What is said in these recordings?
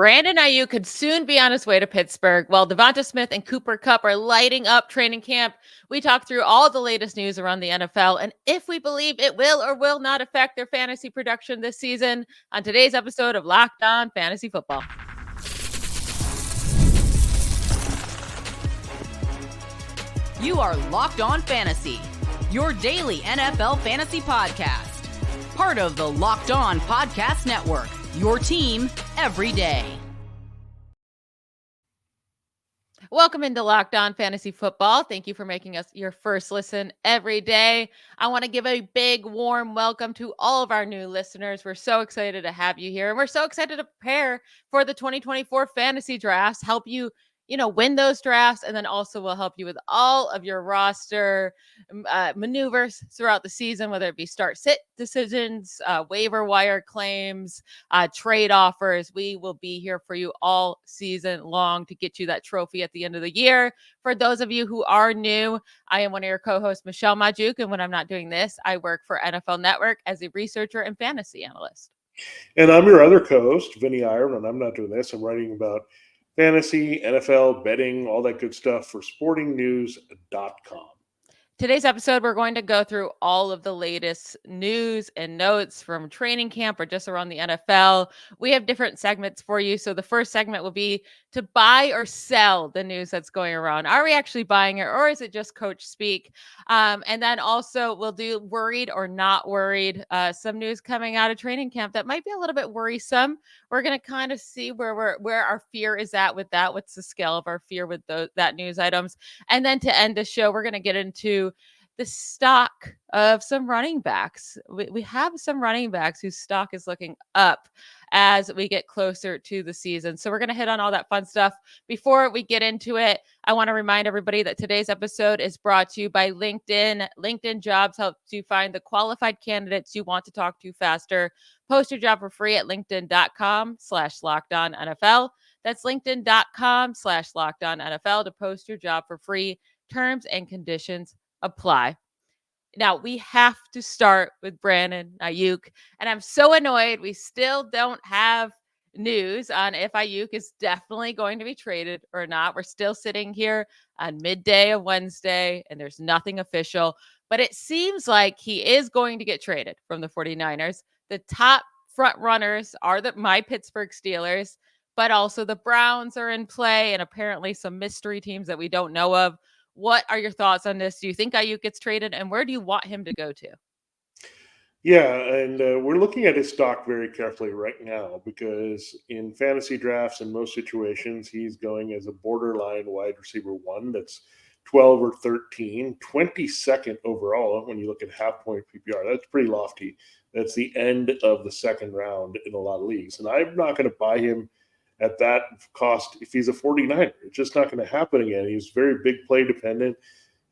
Brandon Aiyuk could soon be on his way to Pittsburgh, while DeVonta Smith and Cooper Kupp are lighting up training camp. We talk through all the latest news around the NFL and if we believe it will or will not affect their fantasy production this season on today's episode of Locked On Fantasy Football. You are Locked On Fantasy, your daily NFL fantasy podcast. Part of the Locked On Podcast Network, your team every day. Welcome into Locked On Fantasy Football. Thank you for making us your first listen every day. I want to give a big, warm welcome to all of our new listeners. We're so excited to have you here, and we're so excited to prepare for the 2024 fantasy drafts, help you win those drafts, and then also will help you with all of your roster maneuvers throughout the season, whether it be start-sit decisions, waiver wire claims, trade offers. We will be here for you all season long to get you that trophy at the end of the year. For those of you who are new, I am one of your co-hosts, Michelle Magdziuk, and when I'm not doing this, I work for NFL Network as a researcher and fantasy analyst. And I'm your other co-host, Vinnie Iyer, and I'm not doing this. I'm writing about fantasy, NFL, betting, all that good stuff for sportingnews.com. Today's episode, we're going to go through all of the latest news and notes from training camp or just around the NFL. We have different segments for you. So the first segment will be to buy or sell the news that's going around. Are we actually buying it, or is it just coach speak? And then also we'll do worried or not worried. Some news coming out of training camp that might be a little bit worrisome. We're going to kind of see where our fear is at with that. What's the scale of our fear with that news items? And then to end the show, we're going to get into the stock of some running backs. We have some running backs whose stock is looking up as we get closer to the season. So we're going to hit on all that fun stuff. Before we get into it, I want to remind everybody that today's episode is brought to you by LinkedIn. LinkedIn Jobs helps you find the qualified candidates you want to talk to faster. Post your job for free at linkedin.com/LockedOnNFL. That's linkedin.com/LockedOnNFL to post your job for free. Terms and conditions apply. Now, we have to start with Brandon Aiyuk, and I'm so annoyed we still don't have news on if Aiyuk is definitely going to be traded or not. We're still sitting here on midday of Wednesday, and there's nothing official, but it seems like he is going to get traded from the 49ers. The top front runners are my Pittsburgh Steelers, but also the Browns are in play, and apparently some mystery teams that we don't know of. What are your thoughts on this? Do you think Aiyuk gets traded, and where do you want him to go to? Yeah, and we're looking at his stock very carefully right now because in fantasy drafts, in most situations, he's going as a borderline wide receiver one. That's 12 or 13, 22nd overall when you look at half-point PPR. That's pretty lofty. That's the end of the second round in a lot of leagues. And I'm not going to buy him at that cost if he's a 49er. It's just not going to happen again. He's very big play dependent,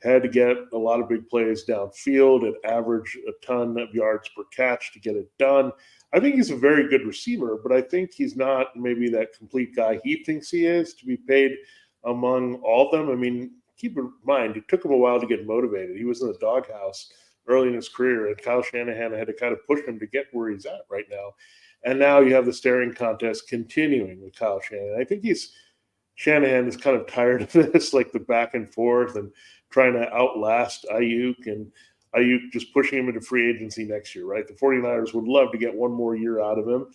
had to get a lot of big plays downfield and average a ton of yards per catch to get it done. I think he's a very good receiver, but I think he's not maybe that complete guy he thinks he is to be paid among all of them. I mean, keep in mind, it took him a while to get motivated. He was in the doghouse early in his career, and Kyle Shanahan had to kind of push him to get where he's at right now. And now you have the staring contest continuing with Kyle Shanahan. I think Shanahan is kind of tired of this, like the back and forth and trying to outlast Aiyuk and Aiyuk just pushing him into free agency next year, right? The 49ers would love to get one more year out of him.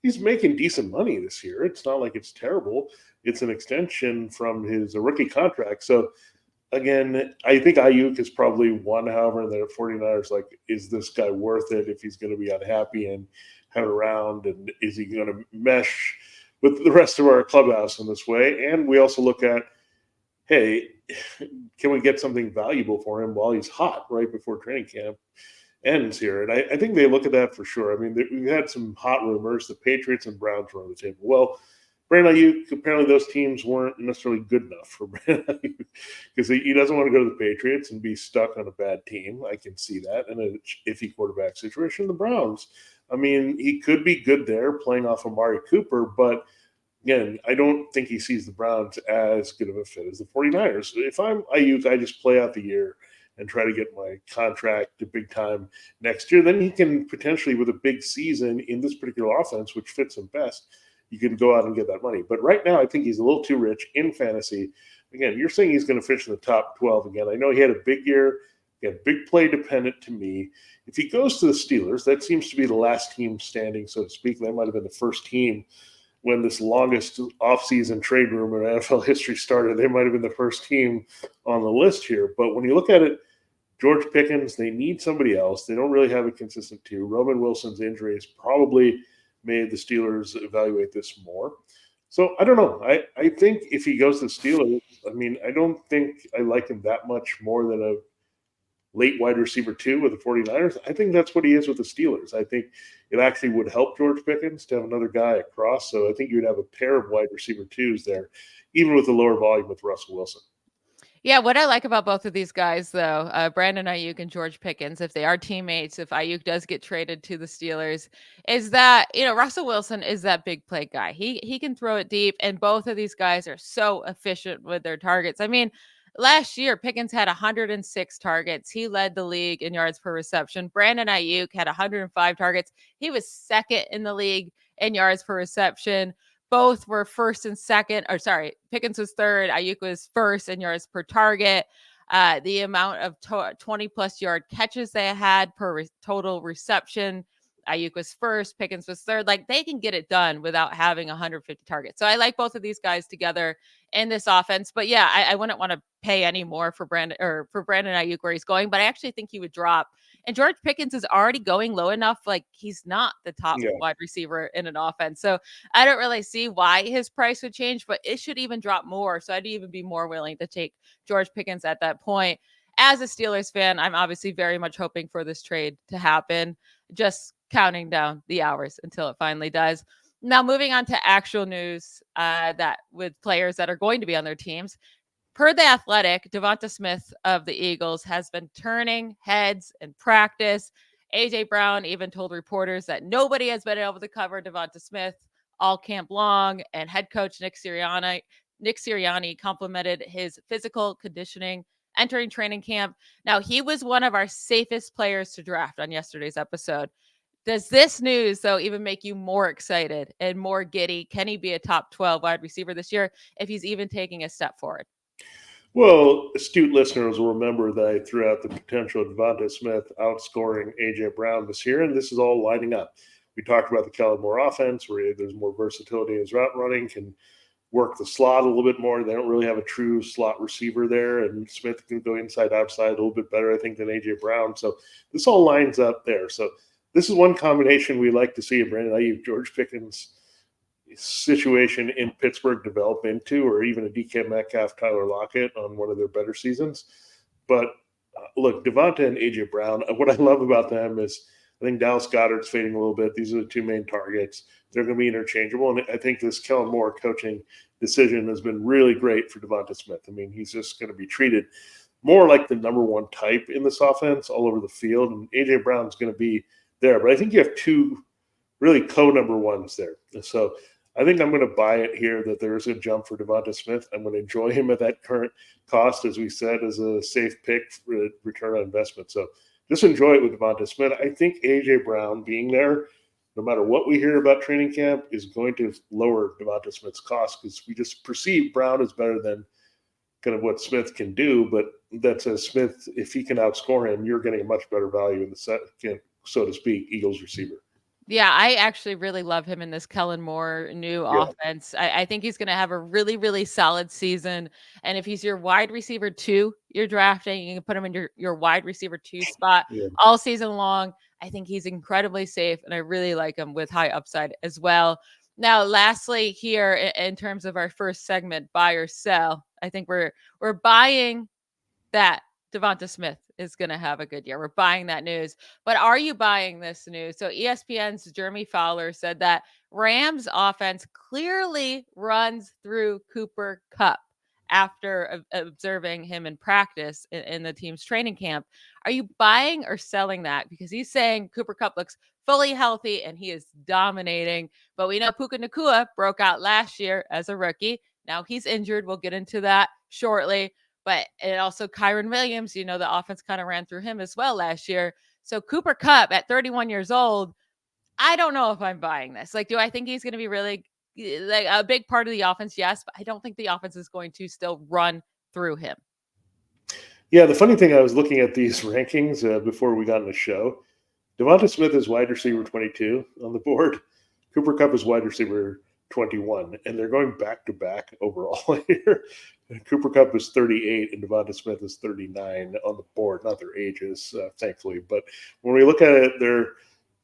He's making decent money this year. It's not like it's terrible. It's an extension from his rookie contract. So, again, I think Aiyuk is probably one, however, and the 49ers, like, is this guy worth it if he's going to be unhappy and head around, and is he going to mesh with the rest of our clubhouse in this way? And we also look at, hey, can we get something valuable for him while he's hot right before training camp ends here? And I think they look at that for sure. I mean, we've had some hot rumors. The Patriots and Browns were on the table. Well, Brandon Aiyuk, apparently those teams weren't necessarily good enough for Brandon Aiyuk because he doesn't want to go to the Patriots and be stuck on a bad team. I can see that in an iffy quarterback situation. The Browns, I mean, he could be good there playing off Amari Cooper, but again, I don't think he sees the Browns as good of a fit as the 49ers. If I'm Aiyuk, I just play out the year and try to get my contract to big time next year. Then he can potentially, with a big season in this particular offense, which fits him best, you can go out and get that money. But right now, I think he's a little too rich in fantasy. Again, you're saying he's going to finish in the top 12 again. I know he had a big year, again, big play dependent to me. If he goes to the Steelers, that seems to be the last team standing, so to speak. They might have been the first team when this longest offseason trade rumor in NFL history started. They might have been the first team on the list here. But when you look at it, George Pickens, they need somebody else. They don't really have a consistent two. Roman Wilson's injury has probably made the Steelers evaluate this more. So I don't know. I think if he goes to the Steelers, I mean, I don't think I like him that much more than a late wide receiver two with the 49ers. I think that's what he is with the Steelers. I think it actually would help George Pickens to have another guy across. So I think you'd have a pair of wide receiver twos there, even with the lower volume with Russell Wilson. Yeah, what I like about both of these guys, though, Brandon Aiyuk and George Pickens, if they are teammates, if Aiyuk does get traded to the Steelers, is that Russell Wilson is that big play guy. He can throw it deep, and both of these guys are so efficient with their targets. I mean, last year Pickens had 106 targets. He led the league in yards per reception. Brandon Aiyuk had 105 targets. He was second in the league in yards per reception. Both were first and second, or sorry, Pickens was third. Aiyuk was first in yards per target. The amount of 20 plus yard catches they had per total reception. Aiyuk was first, Pickens was third. Like, they can get it done without having 150 targets. So I like both of these guys together in this offense. But yeah, I wouldn't want to pay any more for Brandon Aiyuk where he's going, but I actually think he would drop. And George Pickens is already going low enough. Like, he's not the top wide receiver in an offense. So I don't really see why his price would change, but it should even drop more. So I'd even be more willing to take George Pickens at that point. As a Steelers fan, I'm obviously very much hoping for this trade to happen. Just counting down the hours until it finally does. Now, moving on to actual news that with players that are going to be on their teams. Per The Athletic, DeVonta Smith of the Eagles has been turning heads in practice. A.J. Brown even told reporters that nobody has been able to cover DeVonta Smith all camp long, and head coach Nick Sirianni complimented his physical conditioning entering training camp. Now, he was one of our safest players to draft on yesterday's episode. Does this news, though, even make you more excited and more giddy? Can he be a top 12 wide receiver this year if he's even taking a step forward? Well, astute listeners will remember that I threw out the potential of DeVonta Smith outscoring A.J. Brown this year, and this is all lining up. We talked about the Kellen Moore offense, where there's more versatility in his route running, can work the slot a little bit more. They don't really have a true slot receiver there, and Smith can go inside, outside a little bit better, I think, than A.J. Brown. So this all lines up there. So this is one combination we like to see a Brandon Aiyuk, George Pickens situation in Pittsburgh develop into, or even a DK Metcalf, Tyler Lockett on one of their better seasons. But look, Devonta and A.J. Brown, what I love about them is I think Dallas Goedert's fading a little bit. These are the two main targets. They're going to be interchangeable. And I think this Kellen Moore coaching decision has been really great for DeVonta Smith. I mean, he's just going to be treated more like the number one type in this offense all over the field. And A.J. Brown's going to be there. But I think you have two really co-number ones there. So I think I'm going to buy it here that there is a jump for DeVonta Smith. I'm going to enjoy him at that current cost, as we said, as a safe pick for return on investment. So just enjoy it with DeVonta Smith. I think A.J. Brown being there, no matter what we hear about training camp, is going to lower DeVonta Smith's cost because we just perceive Brown as better than kind of what Smith can do. But that says Smith, if he can outscore him, you're getting a much better value in the second, so to speak, Eagles receiver. Yeah, I actually really love him in this Kellen Moore new offense. I think he's going to have a really, really solid season. And if he's your wide receiver two, you're drafting, you can put him in your wide receiver two spot all season long. I think he's incredibly safe, and I really like him with high upside as well. Now, lastly, here in terms of our first segment, buy or sell, I think we're buying that DeVonta Smith is going to have a good year. We're buying that news. But are you buying this news? So ESPN's Jeremy Fowler said that Rams offense clearly runs through Cooper Kupp after observing him in practice in the team's training camp. Are you buying or selling that? Because he's saying Cooper Kupp looks fully healthy and he is dominating. But we know Puka Nakua broke out last year as a rookie. Now he's injured. We'll get into that shortly. But it also Kyron Williams, the offense kind of ran through him as well last year. So Cooper Kupp at 31 years old, I don't know if I'm buying this. Like, do I think he's going to be really like a big part of the offense, yes, but I don't think the offense is going to still run through him. Yeah, the funny thing, I was looking at these rankings before we got on the show. DeVonta Smith is wide receiver 22 on the board. Cooper Kupp is wide receiver 21, and they're going back to back overall here. Cooper Kupp is 38 and DeVonta Smith is 39 on the board, not their ages, thankfully. But when we look at it, their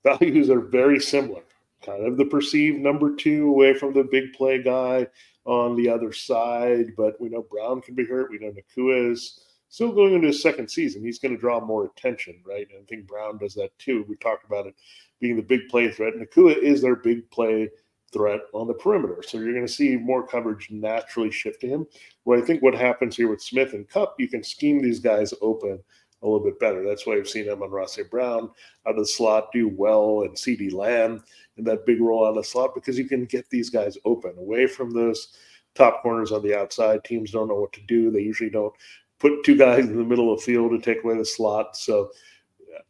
values are very similar. Kind of the perceived number two away from the big play guy on the other side. But we know Brown can be hurt. We know Nakua is still going into his second season. He's going to draw more attention, right? And I think Brown does that too. We talked about it being the big play threat. Nakua is their big play threat on the perimeter. So you're going to see more coverage naturally shift to him. Well, I think what happens here with Smith and Kupp, you can scheme these guys open a little bit better. That's why I've seen Amon-Ra St. Brown out of the slot do well, and CeeDee Lamb in that big role out of the slot, because you can get these guys open away from those top corners on the outside. Teams don't know what to do. They usually don't put two guys in the middle of the field to take away the slot. So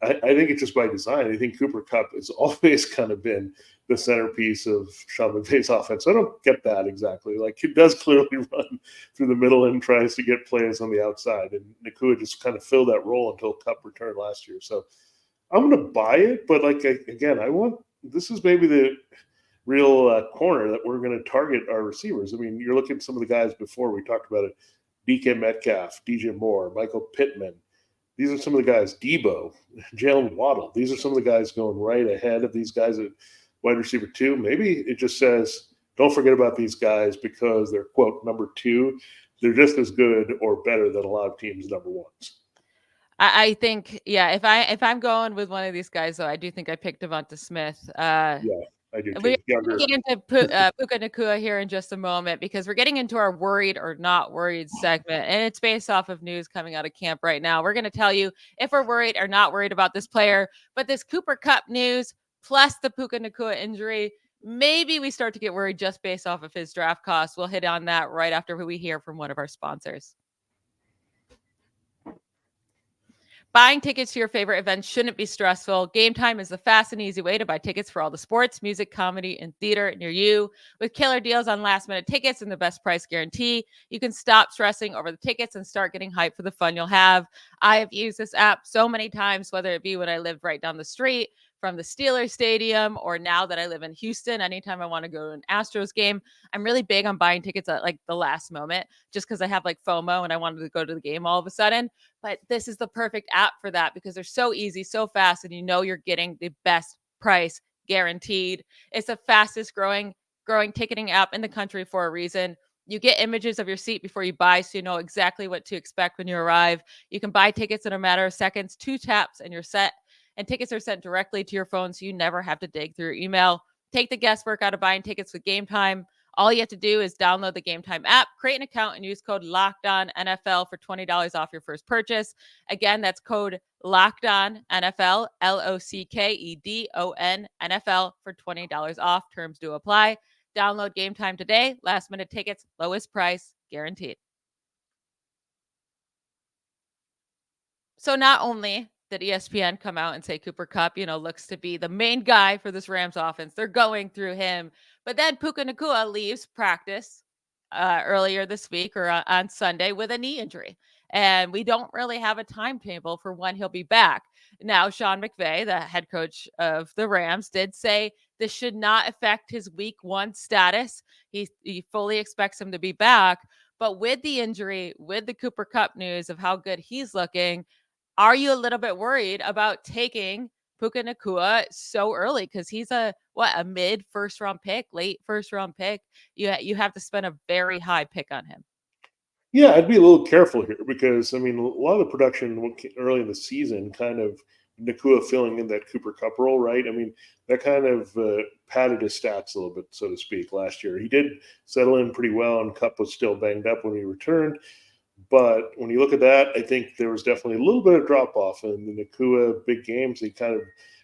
I think it's just by design. I think Cooper Kupp has always kind of been the centerpiece of Sean McVay's offense. I don't get that exactly. Like, he does clearly run through the middle and tries to get plays on the outside. And Nakua just kind of filled that role until Kupp returned last year. So I'm going to buy it. But, like, again, this is maybe the real corner that we're going to target our receivers. I mean, you're looking at some of the guys before. We talked about it. DK Metcalf, DJ Moore, Michael Pittman. These are some of the guys. Debo, Jalen Waddle. These are some of the guys going right ahead of these guys at wide receiver 2. Maybe it just says, don't forget about these guys because they're, quote, number 2. They're just as good or better than a lot of teams' number 1s. I think, yeah, if I'm going with one of these guys, though, I do think I picked DeVonta Smith. Yeah, I do too. We're going to get into Puka Nakua here in just a moment, because we're getting into our worried or not worried segment, and it's based off of news coming out of camp right now. We're going to tell you if we're worried or not worried about this player, but this Cooper Kupp news plus the Puka Nakua injury, maybe we start to get worried just based off of his draft costs. We'll hit on that right after we hear from one of our sponsors. Buying tickets to your favorite events shouldn't be stressful. Game Time is the fast and easy way to buy tickets for all the sports, music, comedy, and theater near you. With killer deals on last-minute tickets and the best price guarantee, you can stop stressing over the tickets and start getting hyped for the fun you'll have. I have used this app so many times, whether it be when I lived right down the street from the Steelers stadium, or now that I live in Houston, anytime I want to go to an Astros game. I'm really big on buying tickets at like the last moment, just because I have like FOMO and I wanted to go to the game all of a sudden. But this is the perfect app for that, because they're so easy, so fast, and you know you're getting the best price guaranteed. It's the fastest growing ticketing app in the country for a reason. You get images of your seat before you buy, so you know exactly what to expect when you arrive. You can buy tickets in a matter of seconds, 2 taps, and you're set. And tickets are sent directly to your phone, so you never have to dig through your email. Take the guesswork out of buying tickets with Game Time. All you have to do is download the Game Time app, create an account, and use code LOCKEDONNFL for $20 off your first purchase. Again, that's code LOCKEDONNFL, LOCKEDON NFL for $20 off. Terms do apply. Download Game Time today. Last minute tickets, lowest price guaranteed. So not only did ESPN come out and say Cooper Kupp, looks to be the main guy for this Rams offense, they're going through him. But then Puka Nakua leaves practice earlier this week, or on Sunday, with a knee injury. And we don't really have a timetable for when he'll be back. Now, Sean McVay, the head coach of the Rams, did say this should not affect his week 1 status. He fully expects him to be back. But with the injury, with the Cooper Kupp news of how good he's looking, are you a little bit worried about taking Puka Nakua so early? Because he's a mid first round pick, late first round pick. You have to spend a very high pick on him. Yeah, I'd be a little careful here because, I mean, a lot of the production early in the season kind of Nakua filling in that Cooper Kupp role, right? I mean, that kind of padded his stats a little bit, so to speak, last year. He did settle in pretty well, and Kupp was still banged up when he returned. But when you look at that, I think there was definitely a little bit of drop-off in the Nakua big games. He kind of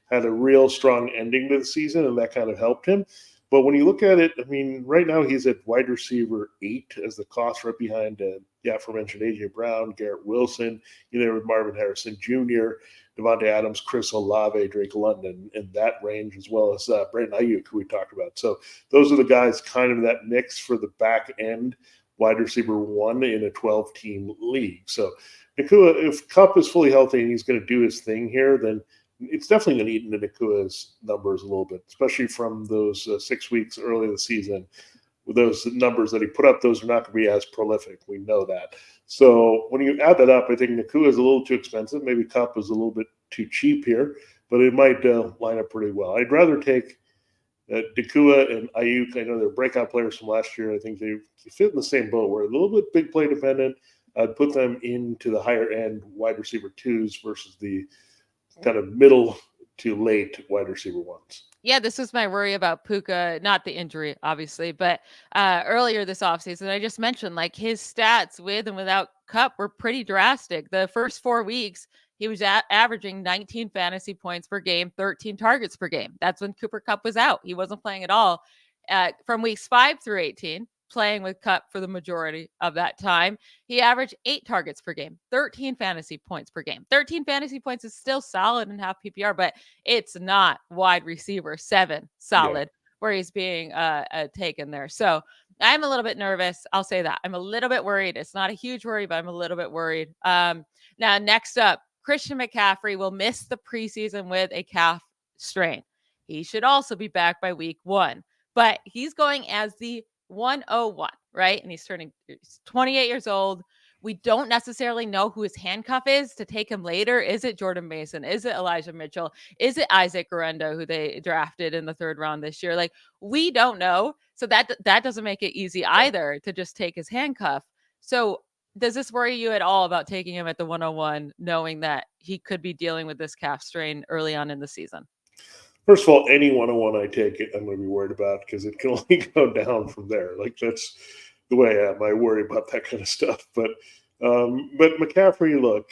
had a real strong ending to the season, and that kind of helped him. But when you look at it, I mean, right now he's at wide receiver 8 as the cost, right behind the aforementioned A.J. Brown, Garrett Wilson, with Marvin Harrison Jr. Devonta Adams, Chris Olave, Drake London in that range, as well as Brandon Aiyuk, who we talked about. So those are the guys kind of that mix for the back end wide receiver one in a 12-team league. So Nakua, if Kupp is fully healthy and he's going to do his thing here, then it's definitely going to eat into Nakua's numbers a little bit, especially from those 6 weeks early in the season. With those numbers that he put up, those are not going to be as prolific. We know that. So when you add that up, I think Nakua is a little too expensive. Maybe Kupp is a little bit too cheap here, but it might line up pretty well. I'd rather take Nakua and Aiyuk. I know they're breakout players from last year. I think they fit in the same boat. We're a little bit big play dependent. I'd put them into the higher end wide receiver twos versus the kind of middle to late wide receiver ones. Yeah, this was my worry about Puka, not the injury, obviously, but earlier this offseason, I just mentioned like his stats with and without Kupp were pretty drastic. The first 4 weeks, he was averaging 19 fantasy points per game, 13 targets per game. That's when Cooper Kupp was out. He wasn't playing at all. From weeks 5 through 18, playing with Kupp for the majority of that time, he averaged 8 targets per game, 13 fantasy points per game. 13 fantasy points is still solid in half PPR, but it's not wide receiver 7 solid where he's being taken there. So I'm a little bit nervous. I'll say that. I'm a little bit worried. It's not a huge worry, but I'm a little bit worried. Now, next up, Christian McCaffrey will miss the preseason with a calf strain. He should also be back by week 1, but he's going as the 101, right? And he's 28 years old. We don't necessarily know who his handcuff is to take him later. Is it Jordan Mason? Is it Elijah Mitchell? Is it Isaac Guerrero, who they drafted in the 3rd round this year? Like, we don't know. So that doesn't make it easy either to just take his handcuff. So does this worry you at all about taking him at the 101, knowing that he could be dealing with this calf strain early on in the season? First of all, any 101 I take, I'm going to be worried about because it can only go down from there. Like, that's the way I am. I worry about that kind of stuff. But McCaffrey, look,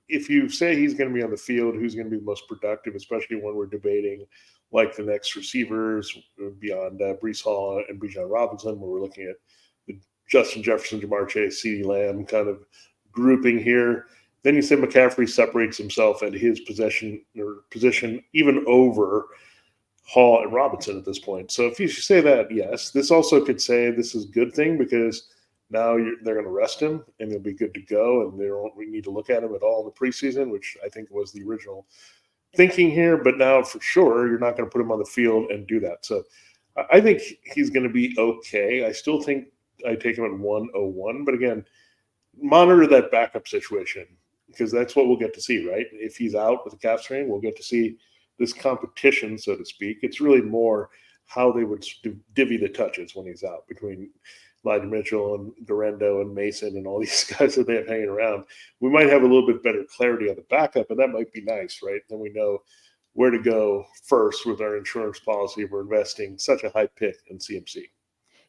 if you say he's going to be on the field, who's going to be the most productive, especially when we're debating like the next receivers beyond Breece Hall and Bijan Robinson, where we're looking at the Justin Jefferson, Jamar Chase, CeeDee Lamb kind of grouping here. Then you say McCaffrey separates himself at his position even over Hall and Robinson at this point. So if you say that, yes. This also could say this is a good thing because now they're going to rest him and he'll be good to go, and they don't need to look at him at all in the preseason, which I think was the original thinking here. But now for sure, you're not going to put him on the field and do that. So I think he's going to be okay. I still think I take him at 101. But again, monitor that backup situation because that's what we'll get to see, right? If he's out with a calf strain, we'll get to see this competition, so to speak. It's really more how they would divvy the touches when he's out between Elijah Mitchell and Guerrero and Mason and all these guys that they have hanging around. We might have a little bit better clarity on the backup, and that might be nice, right? Then we know where to go first with our insurance policy if we're investing such a high pick in CMC.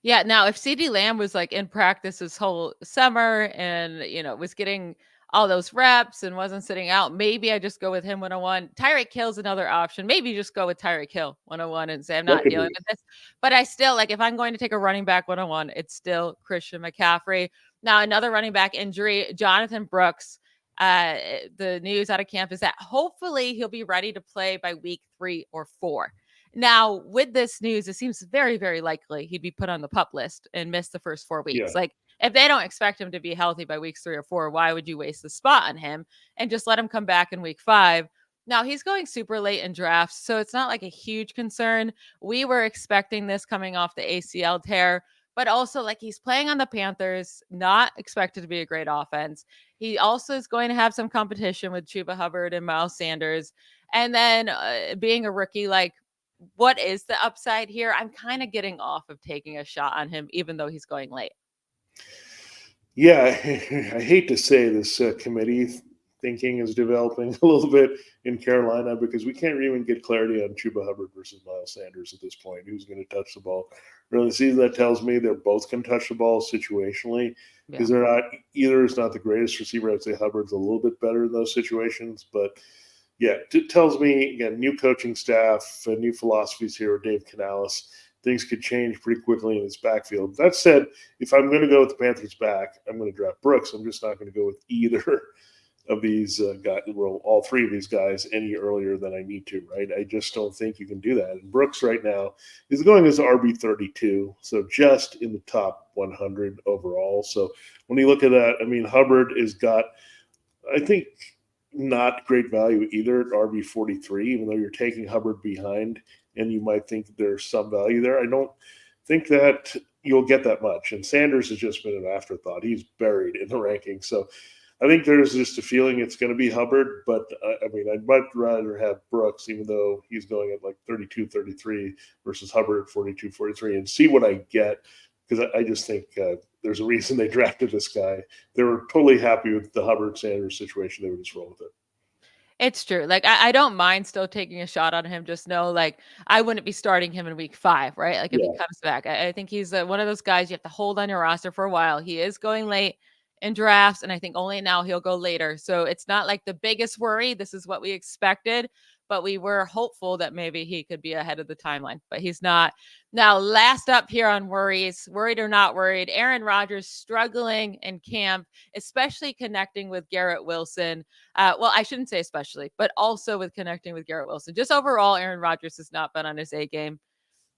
Yeah. Now, if CeeDee Lamb was like in practice this whole summer and, was getting all those reps and wasn't sitting out, maybe I just go with him 101. Tyreek Hill's another option. Maybe just go with Tyreek Hill 101 and say, I'm not dealing with this. But I still, like, if I'm going to take a running back 101, it's still Christian McCaffrey. Now, another running back injury, Jonathan Brooks. The news out of camp is that hopefully he'll be ready to play by week 3 or 4. Now, with this news, it seems very, very likely he'd be put on the PUP list and miss the first 4 weeks. Yeah. Like, if they don't expect him to be healthy by weeks 3 or 4, why would you waste the spot on him and just let him come back in week 5? Now, he's going super late in drafts, so it's not like a huge concern. We were expecting this coming off the ACL tear, but also like he's playing on the Panthers, not expected to be a great offense. He also is going to have some competition with Chuba Hubbard and Miles Sanders. And then being a rookie, like, what is the upside here? I'm kind of getting off of taking a shot on him, even though he's going late. Yeah, I hate to say this committee thinking is developing a little bit in Carolina because we can't even get clarity on Chuba Hubbard versus Miles Sanders at this point. Who's going to touch the ball early in the season? That tells me they're both can touch the ball situationally because they're not, either is not the greatest receiver. I'd say Hubbard's a little bit better in those situations, but yeah, it tells me, again, new coaching staff, new philosophies here with Dave Canales. Things could change pretty quickly in his backfield. That said, if I'm going to go with the Panthers back, I'm going to draft Brooks. I'm just not going to go with either of these guys, well, all three of these guys any earlier than I need to, right? I just don't think you can do that. And Brooks right now is going as RB32, so just in the top 100 overall. So when you look at that, I mean, Hubbard has got, I think, not great value either at RB43, even though you're taking Hubbard behind, and you might think there's some value there. I don't think that you'll get that much. And Sanders has just been an afterthought. He's buried in the rankings. So I think there's just a feeling it's going to be Hubbard, but I mean, I'd much rather have Brooks, even though he's going at like 32, 33 versus Hubbard at 42, 43, and see what I get. Because I just think there's a reason they drafted this guy. They were totally happy with the Hubbard Sanders situation. They would just roll with it. It's true. Like, I don't mind still taking a shot on him. Just know, like, I wouldn't be starting him in week 5, right? Like, if he Yeah. comes back, I think he's one of those guys you have to hold on your roster for a while. He is going late in drafts, and I think only now he'll go later. So it's not like the biggest worry. This is what we expected, but we were hopeful that maybe he could be ahead of the timeline, but he's not. Now, last up here on worries, worried or not worried, Aaron Rodgers struggling in camp, especially connecting with Garrett Wilson. Well, I shouldn't say especially, but also with connecting with Garrett Wilson. Just overall, Aaron Rodgers has not been on his A game.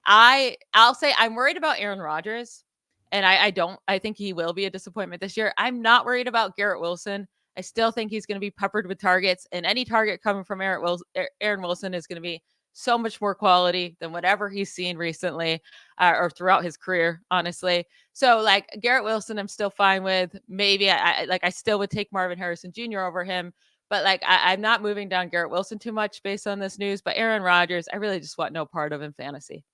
I'll say I'm worried about Aaron Rodgers, and I think he will be a disappointment this year. I'm not worried about Garrett Wilson. I still think he's going to be peppered with targets, and any target coming from Aaron Wilson is going to be so much more quality than whatever he's seen recently or throughout his career, honestly. So, like, Garrett Wilson, I'm still fine with. Maybe I still would take Marvin Harrison Jr. over him. But like, I'm not moving down Garrett Wilson too much based on this news. But Aaron Rodgers, I really just want no part of in fantasy.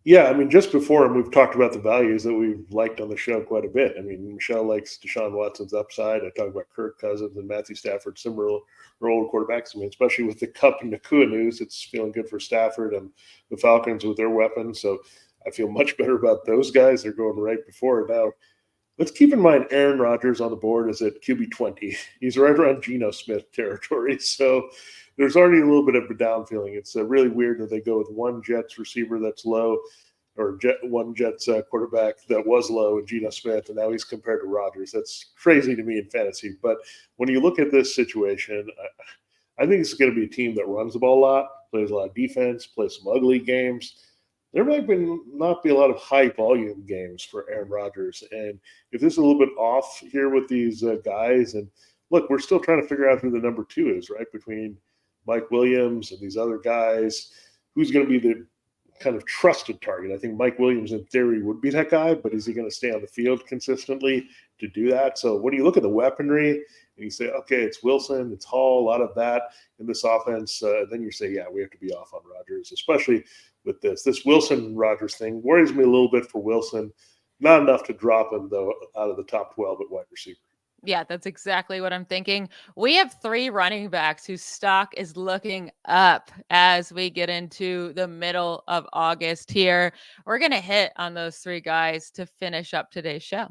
Yeah, I mean, just before, and we've talked about the values that we've liked on the show quite a bit. I mean, Michelle likes Deshaun Watson's upside. I talk about Kirk Cousins and Matthew Stafford, similar role quarterbacks. I mean, especially with the Kupp and Nakua news, it's feeling good for Stafford and the Falcons with their weapons. So I feel much better about those guys. They're going right before. Now, let's keep in mind Aaron Rodgers on the board is at QB 20. He's right around Geno Smith territory. So there's already a little bit of a down feeling. It's really weird that they go with one Jets receiver that's low, or one Jets quarterback that was low, and Geno Smith, and now he's compared to Rodgers. That's crazy to me in fantasy. But when you look at this situation, I think it's going to be a team that runs the ball a lot, plays a lot of defense, plays some ugly games. There might not be a lot of high volume games for Aaron Rodgers. And if this is a little bit off here with these guys, and look, we're still trying to figure out who the number 2 is, right? Between Mike Williams and these other guys, who's going to be the kind of trusted target? I think Mike Williams in theory would be that guy, but is he going to stay on the field consistently to do that? So when you look at the weaponry and you say, okay, it's Wilson, it's Hall, a lot of that in this offense, then you say, yeah, we have to be off on Rodgers, especially with this Wilson-Rodgers thing. Worries me a little bit for Wilson. Not enough to drop him, though, out of the top 12 at wide receiver. Yeah, that's exactly what I'm thinking. We have 3 running backs whose stock is looking up as we get into the middle of August here. We're going to hit on those 3 guys to finish up today's show.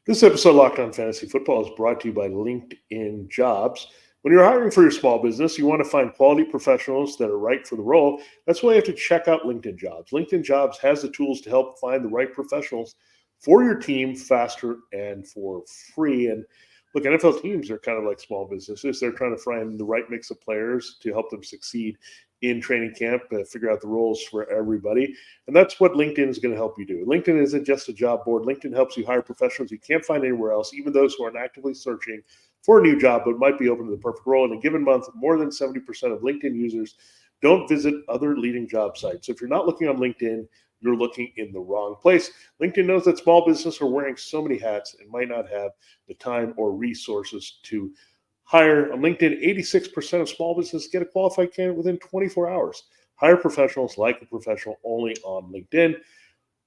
This episode of Locked On Fantasy Football is brought to you by LinkedIn Jobs. When you're hiring for your small business, you want to find quality professionals that are right for the role. That's why you have to check out LinkedIn Jobs. LinkedIn Jobs has the tools to help find the right professionals for your team faster and for free. And look, NFL teams are kind of like small businesses. They're trying to find the right mix of players to help them succeed in training camp, figure out the roles for everybody. And that's what LinkedIn is going to help you do. LinkedIn isn't just a job board. LinkedIn helps you hire professionals you can't find anywhere else, even those who aren't actively searching for a new job but might be open to the perfect role. In a given month, more than 70% of LinkedIn users don't visit other leading job sites. So if you're not looking on LinkedIn, you're looking in the wrong place. LinkedIn knows that small businesses are wearing so many hats and might not have the time or resources to hire. On LinkedIn, 86% of small businesses get a qualified candidate within 24 hours. Hire professionals like a professional only on LinkedIn.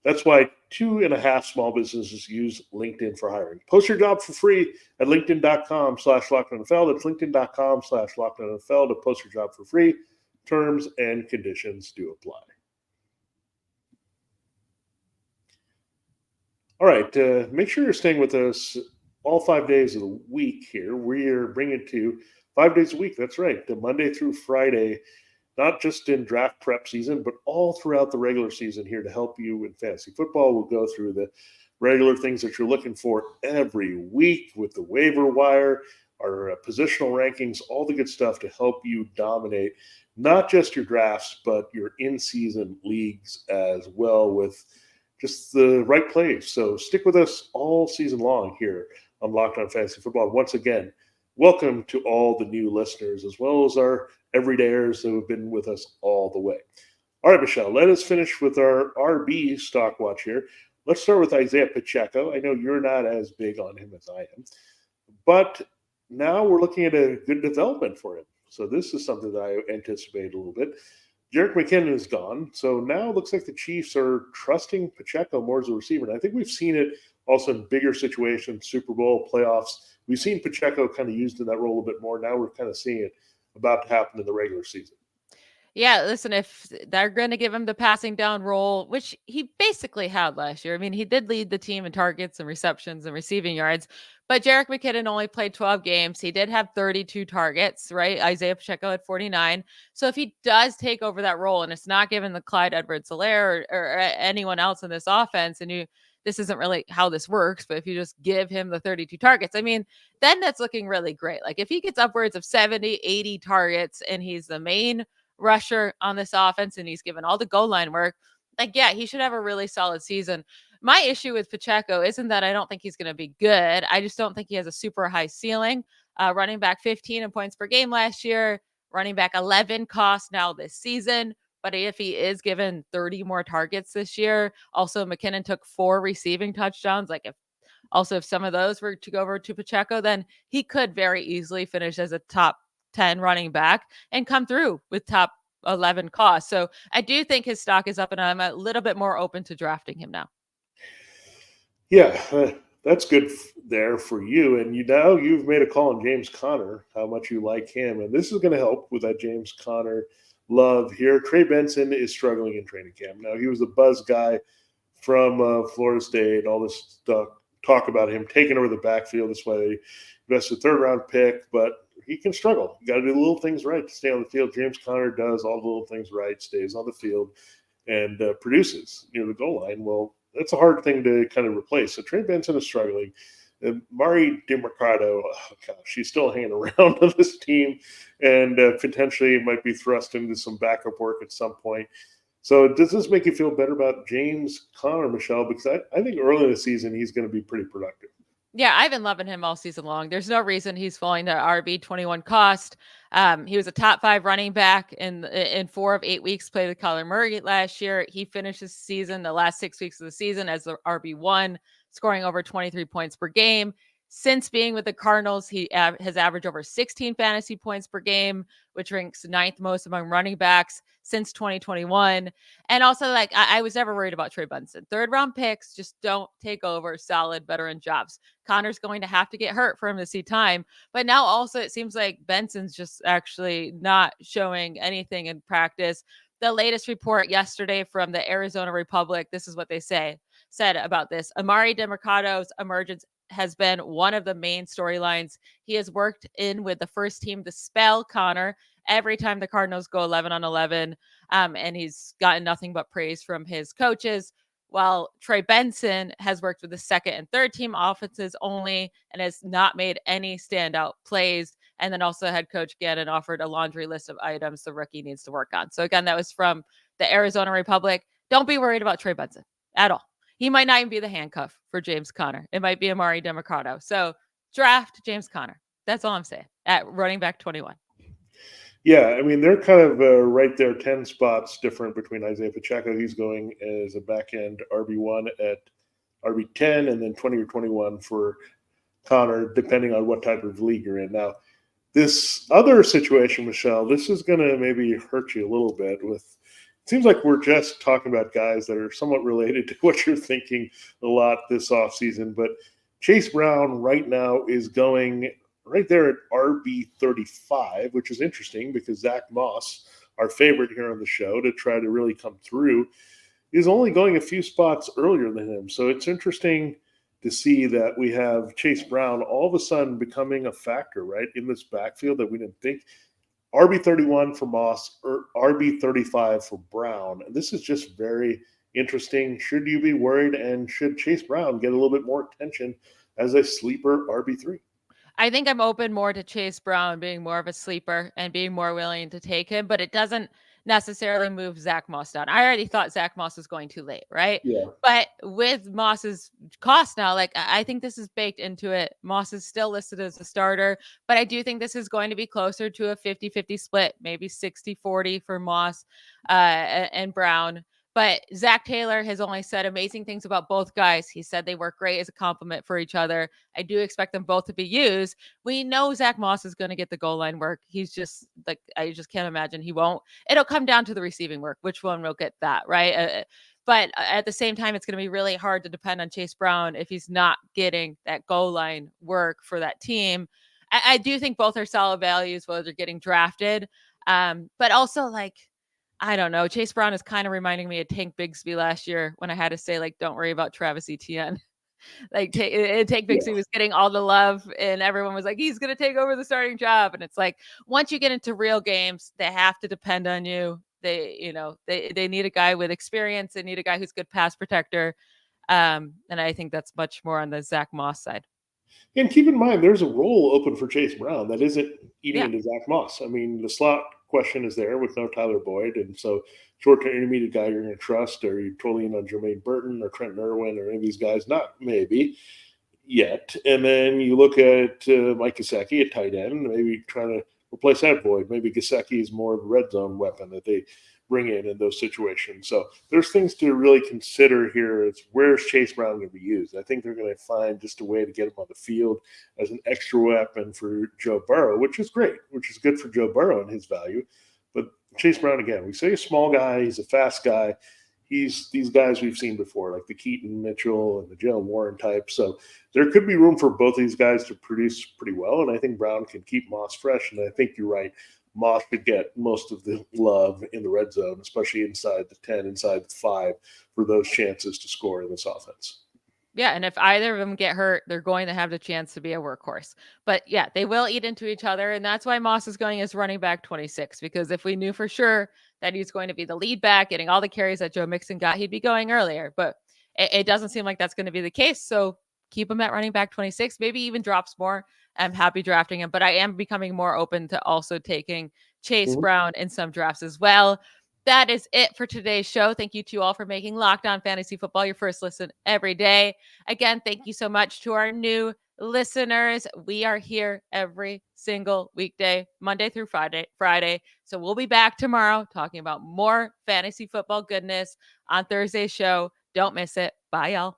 That's why 2.5 small businesses use LinkedIn for hiring. Post your job for free at linkedin.com/LockedOnNFL. That's linkedin.com/LockedOnNFL to post your job for free. Terms and conditions do apply. All right, make sure you're staying with us all 5 days of the week here. We are bringing to you 5 days a week. That's right, the Monday through Friday, not just in draft prep season, but all throughout the regular season here to help you in fantasy football. We'll go through the regular things that you're looking for every week with the waiver wire, our positional rankings, all the good stuff to help you dominate not just your drafts, but your in-season leagues as well with just the right plays. So stick with us all season long here on Locked On Fantasy Football. Once again, welcome to all the new listeners, as well as our everydayers who have been with us all the way. All right, Michelle, let us finish with our RB stock watch here. Let's start with Isiah Pacheco. I know you're not as big on him as I am, but now we're looking at a good development for him. So this is something that I anticipate a little bit. Jerick McKinnon is gone, so now it looks like the Chiefs are trusting Pacheco more as a receiver. And I think we've seen it also in bigger situations, Super Bowl, playoffs. We've seen Pacheco kind of used in that role a bit more. Now we're kind of seeing it about to happen in the regular season. Yeah, listen, if they're going to give him the passing down role, which he basically had last year. I mean, he did lead the team in targets and receptions and receiving yards, but Jerick McKinnon only played 12 games. He did have 32 targets, right? Isiah Pacheco had 49. So if he does take over that role and it's not given the Clyde Edwards-Helaire or anyone else in this offense, and this isn't really how this works, but if you just give him the 32 targets, I mean, then that's looking really great. Like if he gets upwards of 70, 80 targets and he's the main rusher on this offense and he's given all the goal line work, like, yeah, he should have a really solid season. My issue with Pacheco isn't that I don't think he's going to be good. I just don't think he has a super high ceiling. Running back 15 in points per game last year, running back 11 cost now this season. But if he is given 30 more targets this year, also McKinnon took 4 receiving touchdowns. Like if some of those were to go over to Pacheco, then he could very easily finish as a top 10 running back and come through with top 11 costs. So I do think his stock is up and I'm a little bit more open to drafting him now. Yeah, that's good there for you. And you've made a call on James Conner, how much you like him. And this is going to help with that James Conner love here. Trey Benson is struggling in training camp. Now, he was the buzz guy from Florida State, all this talk about him taking over the backfield. That's why they invested a third-round pick, but he can struggle. You got to do the little things right to stay on the field. James Conner does all the little things right, stays on the field, and produces near the goal line. Well, that's a hard thing to kind of replace. So Trey Benson is struggling. Mari DeMercado, she's still hanging around on this team and potentially might be thrust into some backup work at some point. So does this make you feel better about James Conner, Michelle? Because I think early in the season, he's going to be pretty productive. Yeah, I've been loving him all season long. There's no reason he's falling to RB21 cost. He was a top 5 running back in 4 of 8 weeks played with Kyler Murray last year. He finished his season, the last 6 weeks of the season, as the RB1, scoring over 23 points per game. Since being with the Cardinals, he has averaged over 16 fantasy points per game, which ranks 9th most among running backs since 2021. And also, like, I was never worried about Trey Benson. 3rd-round picks just don't take over solid veteran jobs. Connor's going to have to get hurt for him to see time. But now also it seems like Benson's just actually not showing anything in practice. The latest report yesterday from the Arizona Republic, this is what they said about this. Amari DeMercado's emergence has been one of the main storylines. He has worked in with the first team to spell Connor every time the Cardinals go 11 on 11. And he's gotten nothing but praise from his coaches. While Trey Benson has worked with the second and third team offenses only and has not made any standout plays. And then also head coach Gannon offered a laundry list of items the rookie needs to work on. So again, that was from the Arizona Republic. Don't be worried about Trey Benson at all. He might not even be the handcuff for James Conner. It might be Amari DeMercado. So draft James Conner. That's all I'm saying at running back 21. Yeah, I mean, they're kind of right there, 10 spots different between Isiah Pacheco. He's going as a back-end RB1 at RB10 and then 20 or 21 for Connor, depending on what type of league you're in. Now, this other situation, Michelle, this is going to maybe hurt you a little bit with – it seems like we're just talking about guys that are somewhat related to what you're thinking a lot this offseason. But Chase Brown right now is going – right there at RB35, which is interesting because Zach Moss, our favorite here on the show to try to really come through, is only going a few spots earlier than him. So it's interesting to see that we have Chase Brown all of a sudden becoming a factor, right, in this backfield that we didn't think. RB31 for Moss or RB35 for Brown. And this is just very interesting? Should you be worried? And should Chase Brown get a little bit more attention as a sleeper RB3? I think I'm open more to Chase Brown being more of a sleeper and being more willing to take him, but it doesn't necessarily move Zach Moss down. I already thought Zach Moss was going too late, right? Yeah. But with Moss's cost now, like I think this is baked into it. Moss is still listed as a starter, but I do think this is going to be closer to a 50-50 split, maybe 60-40 for Moss and Brown. But Zach Taylor has only said amazing things about both guys. He said they work great as a complement for each other. I do expect them both to be used. We know Zach Moss is going to get the goal line work. He's just like, I just can't imagine he won't. It'll come down to the receiving work. Which one will get that, right? But at the same time, it's going to be really hard to depend on Chase Brown if he's not getting that goal line work for that team. I do think both are solid values, whether they're getting drafted. But also, like, I don't know. Chase Brown is kind of reminding me of Tank Bigsby last year when I had to say, like, don't worry about Travis Etienne. Like, Tank Bigsby was getting all the love, and everyone was like, he's going to take over the starting job. And it's like, once you get into real games, they have to depend on you. They need a guy with experience. They need a guy who's good pass protector. And I think that's much more on the Zach Moss side. And keep in mind, there's a role open for Chase Brown that isn't eating Yeah. into Zach Moss. I mean, the slot question is there with no Tyler Boyd. And so, short term intermediate guy you're going to trust, or you totally in on Jermaine Burton or Trent Irwin or any of these guys? Not maybe yet. And then you look at Mike Gesicki at tight end, maybe trying to replace that Boyd. Maybe Gesicki is more of a red zone weapon that they bring in those situations. So there's things to really consider here. It's where's Chase Brown going to be used? I think they're going to find just a way to get him on the field as an extra weapon for Joe Burrow, which is great, which is good for Joe Burrow and his value. But Chase Brown, again, we say a small guy, he's a fast guy. He's these guys we've seen before, like the Keaton Mitchell and the Jalen Warren type. So there could be room for both these guys to produce pretty well. And I think Brown can keep Moss fresh. And I think you're right. Moss could get most of the love in the red zone, especially inside the 10, inside the 5, for those chances to score in this offense. Yeah, and if either of them get hurt, they're going to have the chance to be a workhorse. But yeah, they will eat into each other, and that's why Moss is going as running back 26, because if we knew for sure that he's going to be the lead back, getting all the carries that Joe Mixon got, he'd be going earlier. But it doesn't seem like that's going to be the case, so keep him at running back 26, maybe even drops more. I'm happy drafting him, but I am becoming more open to also taking Chase Brown in some drafts as well. That is it for today's show. Thank you to all for making Locked On Fantasy Football your first listen every day. Again, thank you so much to our new listeners. We are here every single weekday, Monday through Friday. So we'll be back tomorrow talking about more fantasy football goodness on Thursday's show. Don't miss it. Bye, y'all.